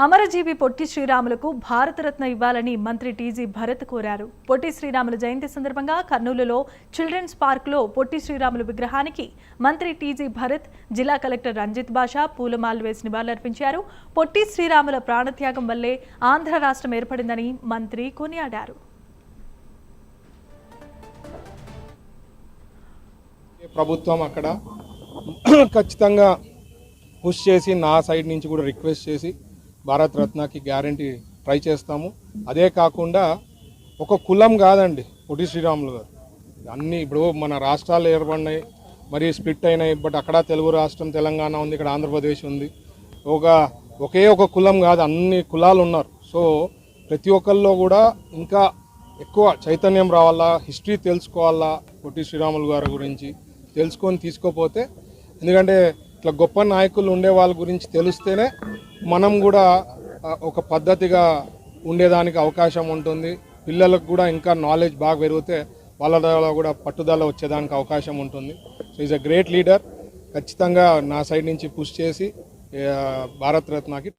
అమరజీవి పొట్టి శ్రీరాములకు భారతరత్న ఇవ్వాలని మంత్రి టీజీ భరత్ కోరారు. పొట్టి శ్రీరాముల జయంతి సందర్భంగా కర్నూలులో చిల్డ్రన్స్ పార్క్లో పొట్టి శ్రీరాములు విగ్రహానికి మంత్రి టీజీ భరత్, జిల్లా కలెక్టర్ రంజిత్ బాషా పూలమాలలు వేసి నివాళులర్పించారు. పొట్టి శ్రీరాముల ప్రాణత్యాగం వల్లే ఆంధ్ర రాష్ట్రం ఏర్పడిందని మంత్రి కొనియాడారు. ప్రభుత్వం అక్కడ ఖచ్చితంగా పుష్ చేసి నా సైడ్ నుంచి కూడా రిక్వెస్ట్ చేసి భారత్ రత్నకి గ్యారంటీ ట్రై చేస్తాము. అదే కాకుండా ఒక కులం కాదండి పొట్టి శ్రీరాములు గారు. అన్నీ ఇప్పుడు మన రాష్ట్రాలు ఏర్పడినాయి, మరి స్ప్లిట్ అయినాయి. బట్ అక్కడ తెలుగు రాష్ట్రం తెలంగాణ ఉంది, ఇక్కడ ఆంధ్రప్రదేశ్ ఉంది. ఒకే ఒక కులం కాదు, అన్ని కులాలు ఉన్నారు. సో ప్రతి ఒక్కరిలో కూడా ఇంకా ఎక్కువ చైతన్యం రావాలా, హిస్టరీ తెలుసుకోవాలా, పొట్టి శ్రీరాములు గారి గురించి తెలుసుకొని తీసుకోపోతే, ఎందుకంటే ఇట్లా గొప్ప నాయకులు ఉండే వాళ్ళ గురించి తెలిస్తేనే మనం కూడా ఒక పద్ధతిగా ఉండేదానికి అవకాశం ఉంటుంది. పిల్లలకు కూడా ఇంకా నాలెడ్జ్ బాగా పెరిగితే వాళ్ళ ద్వారా కూడా పట్టుదల వచ్చేదానికి అవకాశం ఉంటుంది. So is a great leader. ఖచ్చితంగా నా సైడ్ నుంచి పుష్ చేసి భారత్ రత్నకి